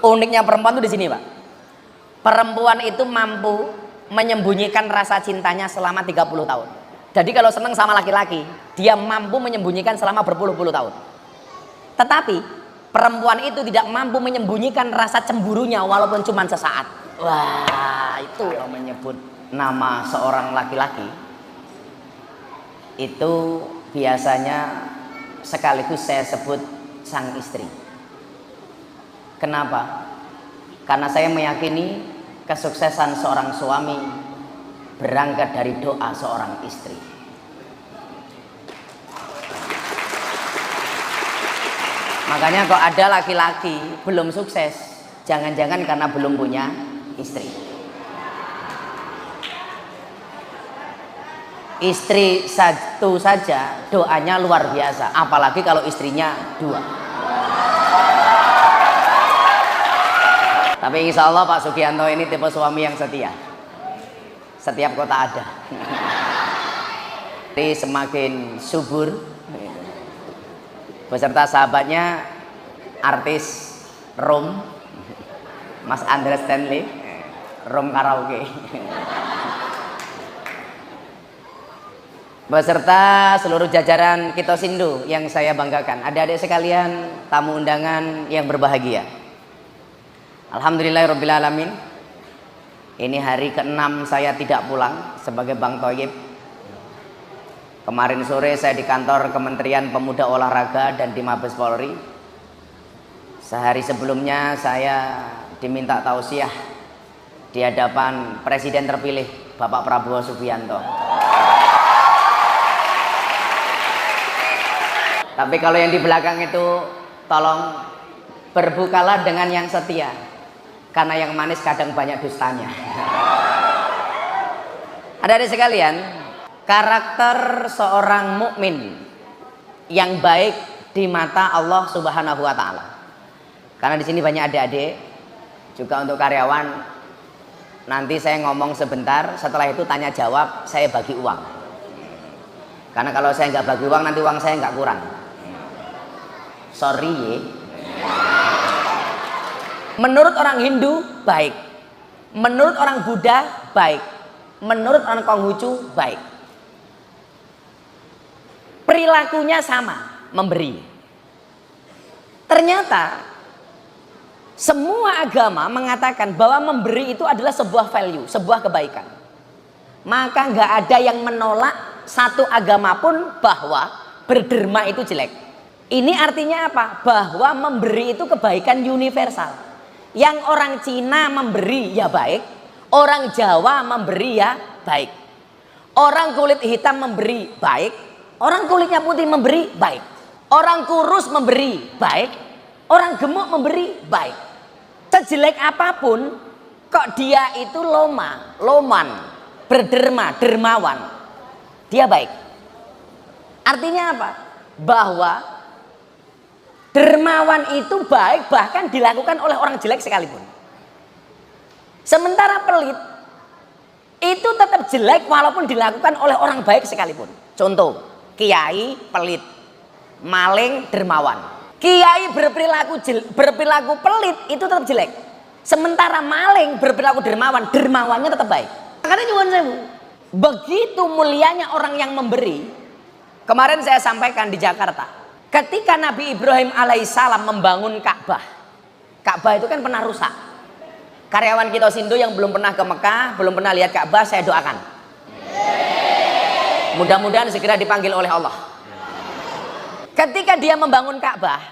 Uniknya perempuan itu di sini, Pak. Perempuan itu mampu menyembunyikan rasa cintanya selama 30 tahun. Jadi kalau senang sama laki-laki, dia mampu menyembunyikan selama berpuluh-puluh tahun. Tetapi perempuan itu tidak mampu menyembunyikan rasa cemburunya walaupun cuma sesaat. Wah, itu kalau menyebut nama seorang laki-laki itu biasanya sekaligus saya sebut sang istri. Kenapa? Karena saya meyakini kesuksesan seorang suami berangkat dari doa seorang istri. Makanya kok ada laki-laki belum sukses, jangan-jangan karena belum punya istri. Istri satu saja doanya luar biasa, apalagi kalau istrinya dua. Tapi insya Allah Pak Sugianto ini tipe suami yang setia. Setiap kota ada. Jadi semakin subur beserta sahabatnya artis Rom, Mas Andre Stanley, Rom Karaoke. Beserta seluruh jajaran Kitosindo yang saya banggakan. Adik-adik sekalian, tamu undangan yang berbahagia. Alhamdulillahirrabbilalamin. Ini hari ke-6 saya tidak pulang sebagai Bang Thoyib. Kemarin sore saya di kantor Kementerian Pemuda Olahraga dan di Mabes Polri. Sehari sebelumnya saya diminta tausiah di hadapan Presiden terpilih Bapak Prabowo Subianto. Tapi kalau yang di belakang itu tolong berbukalah dengan yang setia, karena yang manis kadang banyak dustanya. Adik-adik sekalian, karakter seorang mukmin yang baik di mata Allah Subhanahu wa taala. Karena di sini banyak adik-adik, juga untuk karyawan. Nanti saya ngomong sebentar, setelah itu tanya jawab, saya bagi uang. Karena kalau saya nggak bagi uang, nanti uang saya nggak kurang. Sorry ye. Menurut orang Hindu baik, menurut orang Buddha baik, menurut orang Konghucu baik. Perilakunya sama, memberi. Ternyata semua agama mengatakan bahwa memberi itu adalah sebuah value, sebuah kebaikan. Maka nggak ada yang menolak satu agama pun bahwa berderma itu jelek. Ini artinya apa? Bahwa memberi itu kebaikan universal. Yang orang Cina memberi ya baik, orang Jawa memberi ya baik, orang kulit hitam memberi baik, orang kulitnya putih memberi baik, orang kurus memberi baik, orang gemuk memberi baik. Sejelek apapun kok dia itu loman, berderma, dermawan, dia baik. Artinya apa? Bahwa dermawan itu baik bahkan dilakukan oleh orang jelek sekalipun. Sementara pelit itu tetap jelek walaupun dilakukan oleh orang baik sekalipun. Contoh, kiai pelit, maling dermawan. Kiai berperilaku pelit itu tetap jelek. Sementara maling berperilaku dermawan, dermawannya tetap baik. Makanya nyuwun sewu, begitu mulianya orang yang memberi. Kemarin saya sampaikan di Jakarta. Ketika Nabi Ibrahim alaihissalam membangun Ka'bah, Ka'bah itu kan pernah rusak. Karyawan Kitosindo yang belum pernah ke Mekah, belum pernah lihat Ka'bah, saya doakan. Mudah-mudahan segera dipanggil oleh Allah. Ketika dia membangun Ka'bah,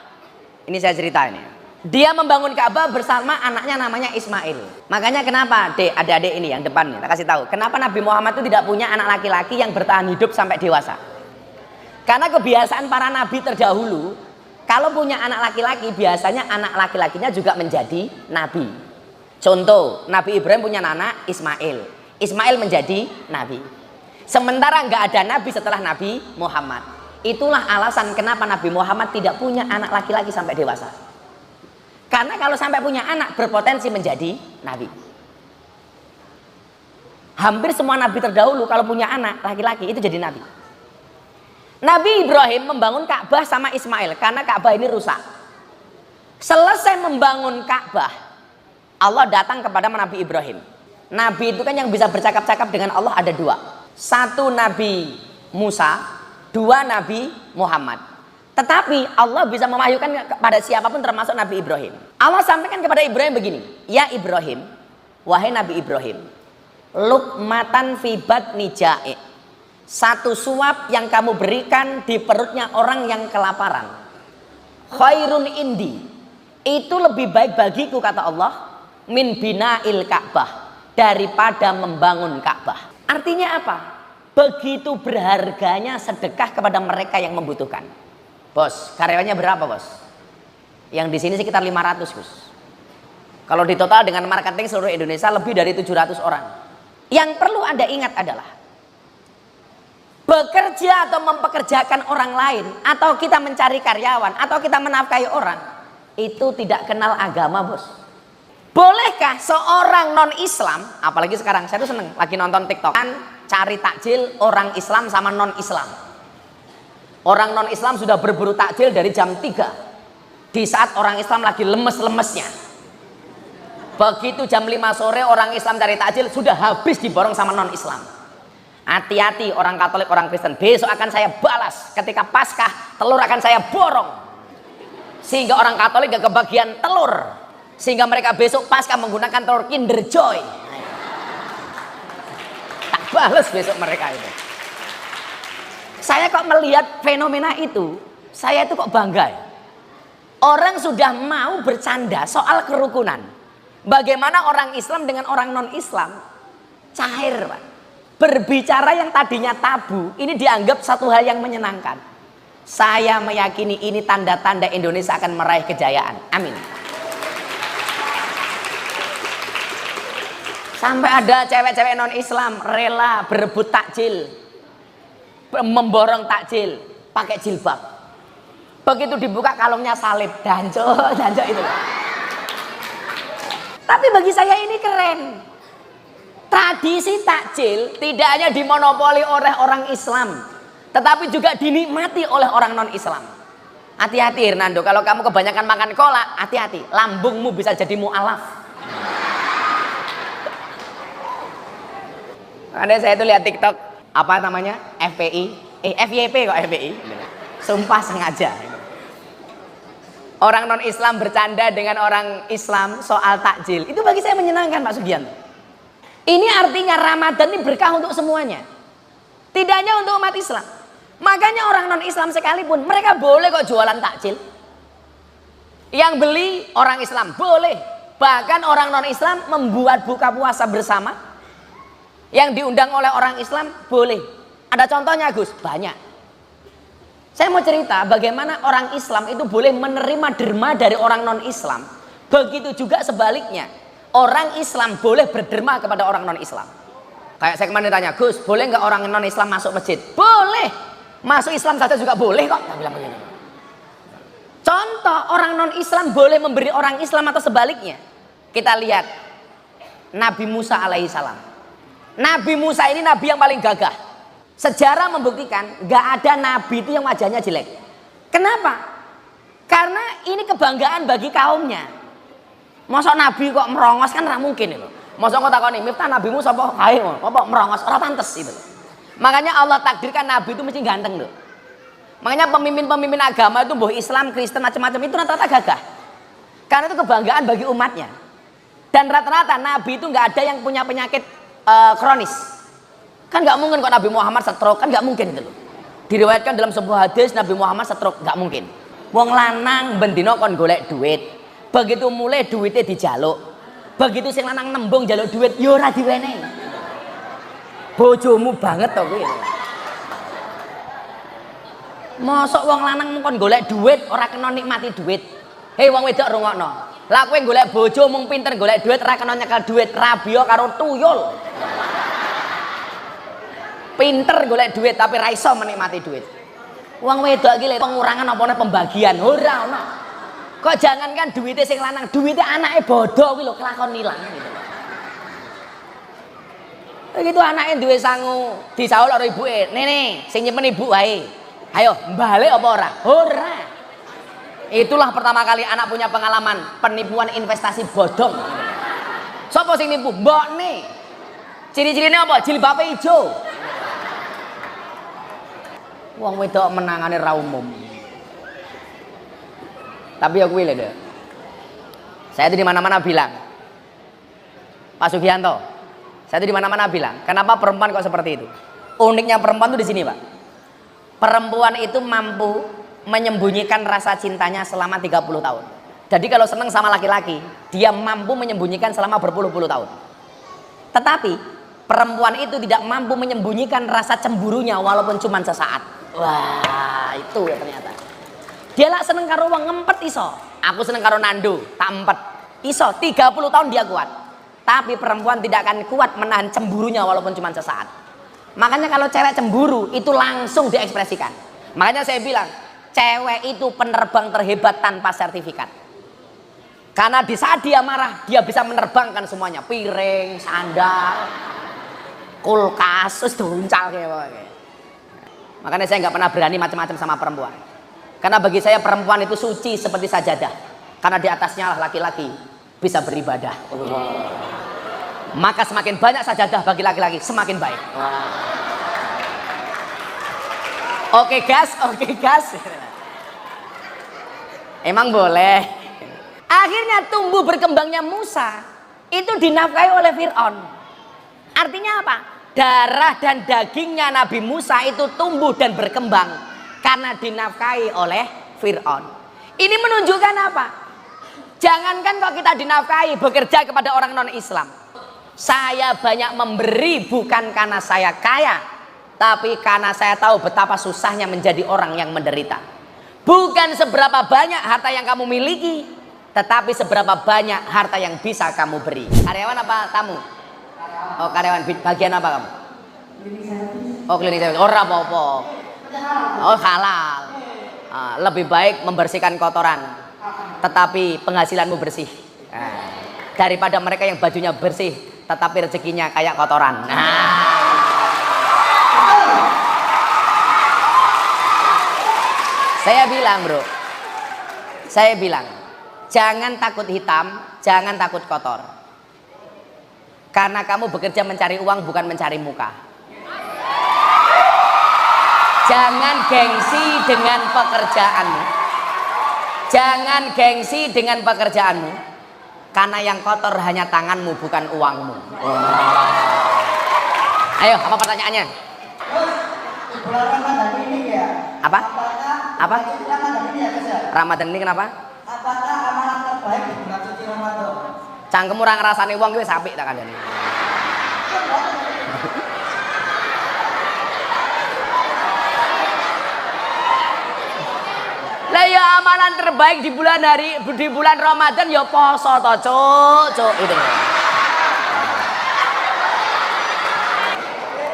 ini saya cerita ini. Dia membangun Ka'bah bersama anaknya namanya Ismail. Makanya kenapa, adik-adik ini yang depan nih, tak kasih tahu. Kenapa Nabi Muhammad itu tidak punya anak laki-laki yang bertahan hidup sampai dewasa? Karena kebiasaan para nabi terdahulu, kalau punya anak laki-laki, biasanya anak laki-lakinya juga menjadi nabi. Contoh, Nabi Ibrahim punya anak Ismail. Ismail menjadi nabi. Sementara nggak ada nabi setelah Nabi Muhammad. Itulah alasan kenapa Nabi Muhammad tidak punya anak laki-laki sampai dewasa. Karena kalau sampai punya anak, berpotensi menjadi nabi. Hampir semua nabi terdahulu kalau punya anak laki-laki itu jadi nabi. Nabi Ibrahim membangun Ka'bah sama Ismail karena Ka'bah ini rusak. Selesai membangun Ka'bah, Allah datang kepada Nabi Ibrahim. Nabi itu kan yang bisa bercakap-cakap dengan Allah ada dua. Satu Nabi Musa, dua Nabi Muhammad. Tetapi Allah bisa memahyukan kepada siapapun termasuk Nabi Ibrahim. Allah sampaikan kepada Ibrahim begini, ya Ibrahim, wahai Nabi Ibrahim, luqmatan fi batni ja'i, satu suap yang kamu berikan di perutnya orang yang kelaparan, khairun indi, itu lebih baik bagiku kata Allah, min bina'il Ka'bah, daripada membangun Ka'bah. Artinya apa? Begitu berharganya sedekah kepada mereka yang membutuhkan. Bos, karyawannya berapa bos? Yang di sini sekitar 500 bos. Kalau di total dengan marketing seluruh Indonesia lebih dari 700 orang. Yang perlu Anda ingat adalah bekerja atau mempekerjakan orang lain, atau kita mencari karyawan, atau kita menafkahi orang, itu tidak kenal agama bos. Bolehkah seorang non-Islam, apalagi sekarang saya tuh seneng lagi nonton TikTok, kan cari takjil orang Islam sama non-Islam. Orang non-Islam sudah berburu takjil dari jam 3 di saat orang Islam lagi lemes-lemesnya. Begitu jam 5 sore orang Islam cari takjil sudah habis diborong sama non-Islam. Hati-hati orang Katolik, orang Kristen, besok akan saya balas ketika Paskah, telur akan saya borong sehingga orang Katolik gak kebagian telur, sehingga mereka besok Paskah menggunakan telur Kinder Joy. Tak balas besok mereka itu. Saya kok melihat fenomena itu, saya itu kok bangga ya. Orang sudah mau bercanda soal kerukunan. Bagaimana orang Islam dengan orang non-Islam cair Pak. Berbicara yang tadinya tabu, ini dianggap satu hal yang menyenangkan. Saya meyakini ini tanda-tanda Indonesia akan meraih kejayaan. Amin. Sampai ada cewek-cewek non-Islam rela berebut takjil, memborong takjil pakai jilbab. Begitu dibuka kalungnya salib, danco itu. Tapi bagi saya ini keren. Tradisi takjil tidak hanya dimonopoli oleh orang Islam, tetapi juga dinikmati oleh orang non-Islam. Hati-hati Hernando, kalau kamu kebanyakan makan kolak, hati-hati, lambungmu bisa jadi mu'alaf. Ada saya itu lihat TikTok, apa namanya, FPI, FYP kok FPI, sumpah sengaja. Orang non Islam bercanda dengan orang Islam soal takjil, itu bagi saya menyenangkan Pak Sugianto. Ini artinya Ramadan ini berkah untuk semuanya, tidak hanya untuk umat Islam. Makanya orang non Islam sekalipun mereka boleh kok jualan takjil. Yang beli orang Islam boleh, bahkan orang non Islam membuat buka puasa bersama yang diundang oleh orang Islam boleh. Ada contohnya Gus, banyak. Saya mau cerita bagaimana orang Islam itu boleh menerima derma dari orang non-Islam. Begitu juga sebaliknya, orang Islam boleh berderma kepada orang non-Islam. Kayak saya kemarin ditanya, Gus, boleh nggak orang non-Islam masuk masjid? Boleh. Masuk Islam saja juga boleh kok. Saya bilang begini. Contoh orang non-Islam boleh memberi orang Islam atau sebaliknya. Kita lihat Nabi Musa alaihissalam. Nabi Musa ini nabi yang paling gagah. Sejarah membuktikan gak ada nabi itu yang wajahnya jelek. Kenapa? Karena ini kebanggaan bagi kaumnya. Masa nabi kok merongos kan mungkin itu. Masa kok takoni Miftah nabimu sapa kae apa merongos ora pantes itu. Makanya Allah takdirkan nabi itu mesti ganteng loh. Makanya pemimpin-pemimpin agama itu boh Islam, Kristen macam-macam itu rata-rata gagah. Karena itu kebanggaan bagi umatnya. Dan rata-rata nabi itu nggak ada yang punya penyakit kronis. Kan nggak mungkin kok Nabi Muhammad stroke, kan nggak mungkin itu loh. Diriwayatkan dalam sebuah hadis Nabi Muhammad stroke, nggak mungkin. Wong lanang bendino kon golek duit, begitu mulai duitnya dijaluk, begitu sing lanang nembung jaluk duit, yo ora diwenehi. Bojomu banget toh kuwi. Mosok wong lanang kon golek duit ora kena nikmati duit. Hei wong wedok rungokno. Lah kowe golek bojo mung pinter golek duit ora kena nyekel duit, rabia karo tuyul. Pinter golek duit tapi ra iso menikmati duit. Wong wedok iki pengurangan apa pembagian ora ono. Kok jangankan duitnya sing lanang, duitnya anake bodoh kuwi lho kelakon ilang gitu. Begitu anake duwe sangu disaul karo ibuke, "Nene, sing nyimpen ibu wae. Ayo, balik apa ora?" Ora. Itulah pertama kali anak punya pengalaman penipuan investasi bodong. Sopo sing nipu? Mbok nih. Ciri-cirinya apa? Jilbabe ijo. Wong wedok menangane ra umum. Tapi aku pilih deh. Saya itu di mana-mana bilang, Pak Sugianto, saya itu di mana-mana bilang, kenapa perempuan kok seperti itu? Uniknya perempuan itu di sini, Pak. Perempuan itu mampu menyembunyikan rasa cintanya selama 30 tahun. Jadi kalau senang sama laki-laki, dia mampu menyembunyikan selama berpuluh-puluh tahun. Tetapi perempuan itu tidak mampu menyembunyikan rasa cemburunya walaupun cuma sesaat. Wah, itu ya ternyata. Dia lah seneng karo wong ngempet iso. Aku seneng karo Nando, tak empet. Iso 30 tahun dia kuat. Tapi perempuan tidak akan kuat menahan cemburunya walaupun cuma sesaat. Makanya kalau cewek cemburu itu langsung diekspresikan. Makanya saya bilang, cewek itu penerbang terhebat tanpa sertifikat. Karena di saat dia marah, dia bisa menerbangkan semuanya. Piring, sandal, kulkas, terus duncal kayak. Makanya saya nggak pernah berani macam-macam sama perempuan. Karena bagi saya perempuan itu suci seperti sajadah. Karena di atasnya lah laki-laki bisa beribadah. Maka semakin banyak sajadah bagi laki-laki semakin baik. Oke gas. Emang boleh. Akhirnya tumbuh berkembangnya Musa itu dinafkahi oleh Fir'aun. Artinya apa? Darah dan dagingnya Nabi Musa itu tumbuh dan berkembang karena dinafkahi oleh Fir'aun. Ini menunjukkan apa? Jangankan kok kita dinafkahi bekerja kepada orang non-Islam. Saya banyak memberi bukan karena saya kaya, tapi karena saya tahu betapa susahnya menjadi orang yang menderita. Bukan seberapa banyak harta yang kamu miliki, tetapi seberapa banyak harta yang bisa kamu beri. Karyawan apa tamu? Oh karyawan, bagian apa kamu? Oh klinik service. Oh apa-apa. Oh halal. Lebih baik membersihkan kotoran, tetapi penghasilanmu bersih. Daripada mereka yang bajunya bersih, tetapi rezekinya kayak kotoran. Saya bilang bro, saya bilang, jangan takut hitam, jangan takut kotor. Karena kamu bekerja mencari uang bukan mencari muka. Jangan gengsi dengan pekerjaanmu. Jangan gengsi dengan pekerjaanmu. Karena yang kotor hanya tanganmu bukan uangmu. Ayo, apa pertanyaannya? Bulan Ramadan ini ya. Apa? Apa? Ramadan ini ya, Gus ya. Ramadan ini kenapa? Apakah amalan terbaik di bulan suci Ramadan? Cangkem ora ngrasani wong kuwi apik tak kandhani. Lah ya amalan terbaik di bulan Ramadan ya poso to, Cuk. Itu.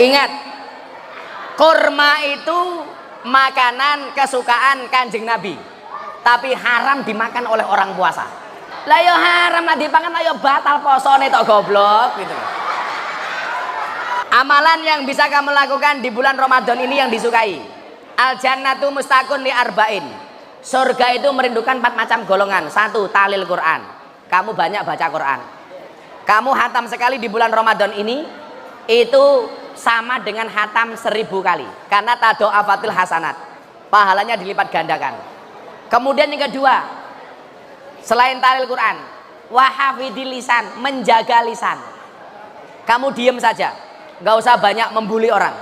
Ingat, kurma itu makanan kesukaan Kanjeng Nabi. Tapi haram dimakan oleh orang puasa. Lah ya haram lah dipangan, lah ya batal posone tok goblok gitu. Amalan yang bisa kamu lakukan di bulan Ramadan ini yang disukai. Al jannatu mustaqun li arba'in. Surga itu merindukan 4 macam golongan. 1, talil Quran. Kamu banyak baca Quran. Kamu hatam sekali di bulan Ramadan ini, itu sama dengan hatam 1000 kali. Karena tado'afatil hasanat. Pahalanya dilipat gandakan. Kemudian yang kedua, selain talil Quran, wahafidil lisan, menjaga lisan. Kamu diem saja, nggak usah banyak membuli orang.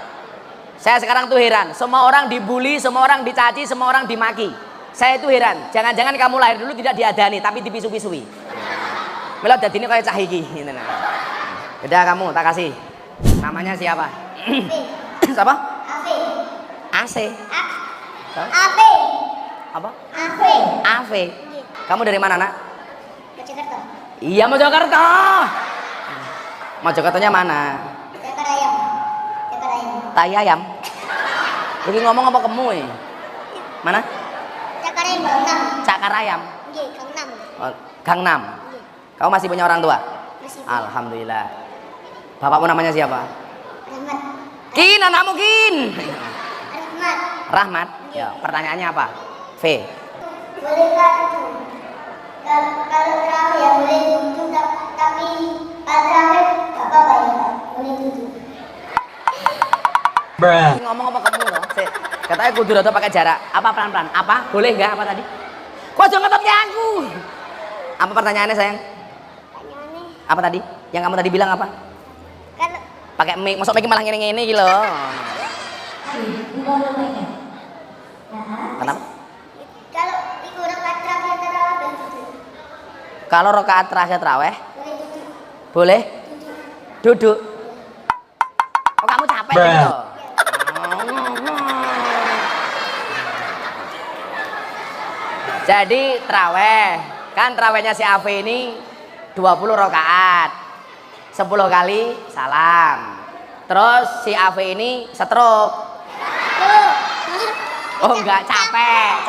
Saya sekarang tuh heran, semua orang dibully, semua orang dicaci, semua orang dimaki. Saya itu heran, jangan-jangan kamu lahir dulu tidak diadani, tapi dipisu-pisui. Melo dadi ini kayak cah iki. Udah kamu, tak kasih. Namanya siapa? Siapa? AC. AC. Apa? AC. AV. Kamu dari mana, Nak? Mojokerto. Iya, Mojokerto. Mojokertonya mana? Cakarayam. Cakarayam. Tai ayam. Lagi ngomong apa kamu ya? Mana? Cakarayam Gangnam. Cakarayam. Nggih, Gangnam. Oh, Gangnam. Kamu masih punya orang tua? Masih. Alhamdulillah. Bapakmu namanya siapa? Rahmat. Kin, anakmu Kin. Rahmat. Rahmat. Ya, pertanyaannya apa? V. bolehkah duduk? Kalau terawih ya boleh duduk, tapi kalau terawih gak apa-apa ya Pak, boleh duduk. Ngomong apa kamu loh? Katanya kudu rada pakai jarak. Apa pelan-pelan? Apa? Boleh nggak? Apa tadi? Kok jangan ngetop aku? Apa pertanyaannya sayang? Pertanyaannya, Apa tadi? Yang kamu tadi bilang apa? kalau Pakai mic, masuk mic malah ngene-ngene gitu loh. Kenapa? kalau ikut rakaat terakhir terawih boleh duduk. Kalau rakaat terakhir taraweh Boleh duduk. boleh duduk. Oh kamu capek gitu? Jadi traweh, kan trawehnya si Afi ini 20 rakaat 10 kali salam. Terus si Afi ini stroke. Oh enggak, capek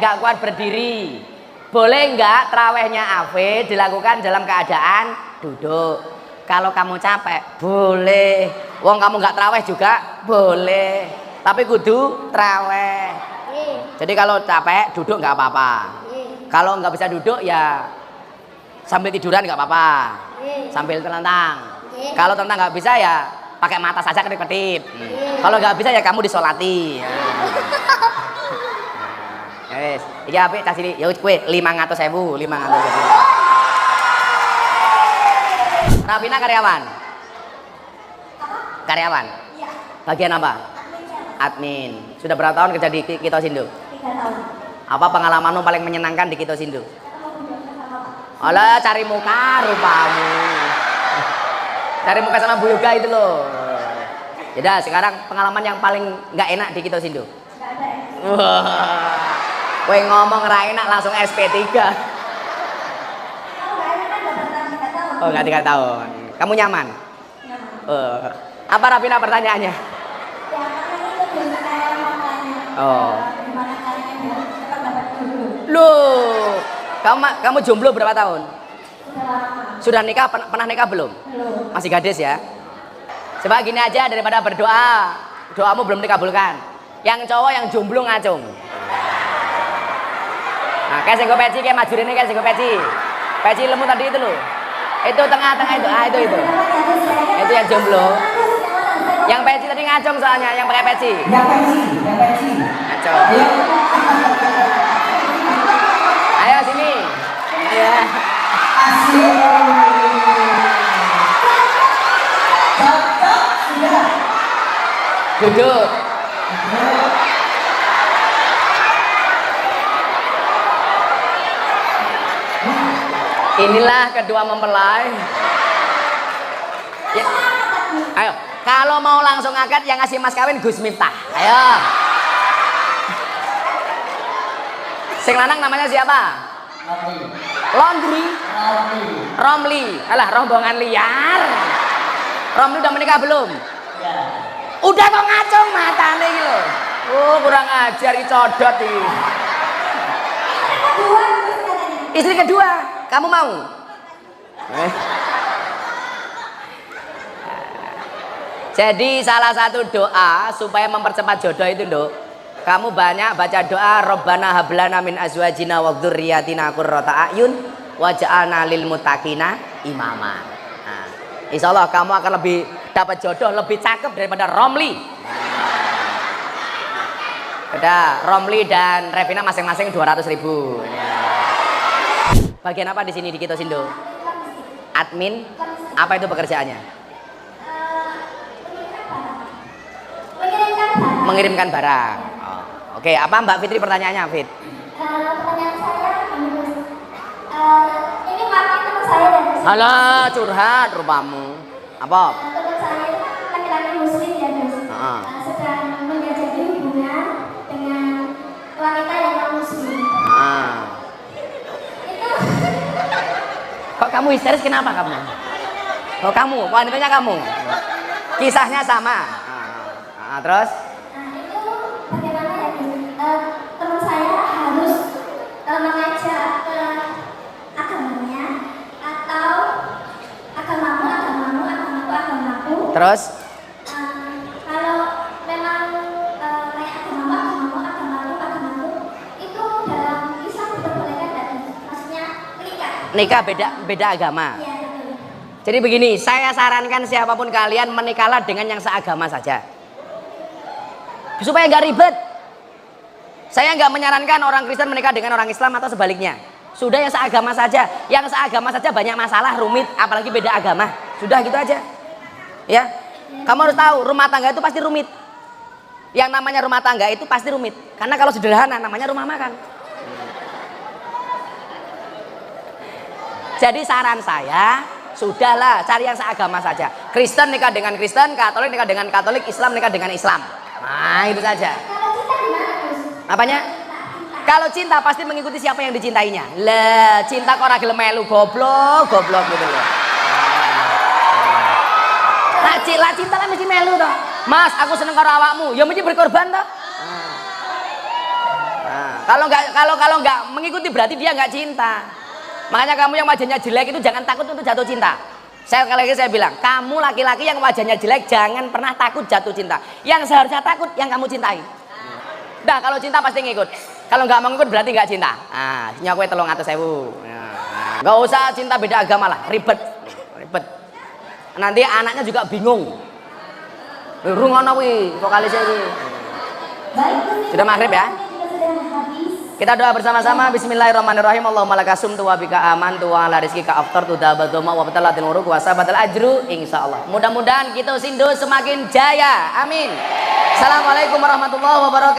enggak kuat berdiri. Boleh enggak trawehnya Afi dilakukan dalam keadaan duduk? Kalau kamu capek boleh, wong kamu enggak traweh juga boleh, tapi kudu traweh. Jadi kalau capek duduk nggak apa-apa. Kalau nggak bisa duduk ya sambil tiduran nggak apa-apa, sambil telentang. Kalau telentang nggak bisa ya pakai mata saja kedip-kedip. Kalau nggak bisa ya kamu disolati. Yes, iki apik tas ini. Ya wis kowe 500.000, 500.000. Rafina karyawan. Karyawan. Bagian apa? Admin. Sudah berapa tahun kerja di Kito Sindo? 3 tahun. Apa pengalamanmu paling menyenangkan di Kito Sindo? Alah, cari muka rupamu. Cari muka sama Bu Yoga itu loh. Yaudah, sekarang pengalaman yang paling nggak enak di Kito Sindo? Nggak ada ya. Wah, kowe ngomong ra enak langsung SP3. Kalau nggak enak kan nggak bertahan 3 tahun. Oh, nggak 3 tahun. Kamu nyaman? Nyaman. Apa Rafina pertanyaannya? Ya karena itu belum kayak makanya. Oh. Gimana caranya biar cepat dapat dulu. Loh, kamu jomblo berapa tahun? Udah lama. Sudah nikah? Pernah nikah belum? Belum. Masih gadis ya? Coba gini aja, daripada berdoa, doamu belum dikabulkan. Yang cowok yang jomblo ngacung. Nah, kayak sing peci, kayak maju ini kayak sing peci. Peci lemu tadi itu loh. Itu tengah-tengah itu. Ah, itu. Itu yang jomblo. Yang peci tadi ngacung soalnya, yang pakai peci. Yang peci. Ngacung. Ayo sini. Iya. Cocok sudah. Duduk. Inilah kedua mempelai. Ya. Ayo, kalau mau langsung akad yang ngasih mas kawin Gus Miftah. Ayo. Sing lanang namanya siapa? Laundry. Romli. Alah, rombongan liar. Romli udah menikah belum? Ya. Udah kok ngacung matane iki lho. Oh, kurang ajar iki codot iki. Istri kedua, kamu mau? Jadi salah satu doa supaya mempercepat jodoh itu, Nduk. Kamu banyak baca doa Rabbana hablana min azwajina wa dzurriyyatina qurrata a'yun waj'alna lil muttaqina imama. Nah, insyaallah kamu akan lebih dapat jodoh lebih cakep daripada Romli. Udah, Romli dan Revina masing-masing 200.000. Bagian apa di sini di Kito Sindo? Admin. Apa itu pekerjaannya? Mengirimkan barang. Oh, oke, apa Mbak Fitri pertanyaannya, Fit? Pertanyaan saya, ini makin teman saya dan Alah, curhat rupamu. Apa? teman saya itu kan laki-laki muslim ya guys. Sedang menjajaki hubungan dengan wanita yang non muslim. Itu Kok kamu histeris kenapa kamu? Oh kamu, wanitanya kamu. Kisahnya sama. Terus? itu bagaimana ya guys? Teman saya harus mengajak ke agamanya atau agamamu. Terus? Kalau memang kayak agamamu Nikah beda agama. Iya, betul. Jadi begini, saya sarankan siapapun kalian menikahlah dengan yang seagama saja. Supaya nggak ribet. Saya nggak menyarankan orang Kristen menikah dengan orang Islam atau sebaliknya. Sudah yang seagama saja. Yang seagama saja banyak masalah, rumit, apalagi beda agama. Sudah gitu aja. Ya. Kamu harus tahu, rumah tangga itu pasti rumit. Yang namanya rumah tangga itu pasti rumit. Karena kalau sederhana namanya rumah makan. Jadi saran saya, sudahlah cari yang seagama saja. Kristen nikah dengan Kristen, Katolik nikah dengan Katolik, Islam nikah dengan Islam. Nah, itu saja. Kalau cinta gimana, Gus? Apanya? Kalau cinta pasti mengikuti siapa yang dicintainya. Lah, cinta kok ora gelem melu, goblok gitu loh. Lah cinta kan mesti melu toh. Mas, aku seneng karo awakmu, ya mesti berkorban toh. Kalau nggak mengikuti berarti dia nggak cinta. Makanya kamu yang wajahnya jelek itu jangan takut untuk jatuh cinta. Sekali lagi saya bilang, kamu laki-laki yang wajahnya jelek jangan pernah takut jatuh cinta. Yang seharusnya takut yang kamu cintai. Nah, kalau cinta pasti ngikut. Kalau nggak mau ngikut berarti nggak cinta. Ah, nyakwe 300.000. Nggak usah cinta beda agama lah, ribet. Nanti anaknya juga bingung. Rungono kuwi vokalisnya kuwi. Baik, Gus. Sudah maghrib ya? Juga sudah habis. Kita doa bersama-sama. Bismillahirrahmanirrahim. Allahumma laka sumtu wa bika amantu wa ala rizqika aftartu dabaduma wa batalatil uruq wa sabatal ajru insyaallah. Mudah-mudahan kita Sindo semakin jaya. Amin. Assalamualaikum warahmatullahi wabarakatuh.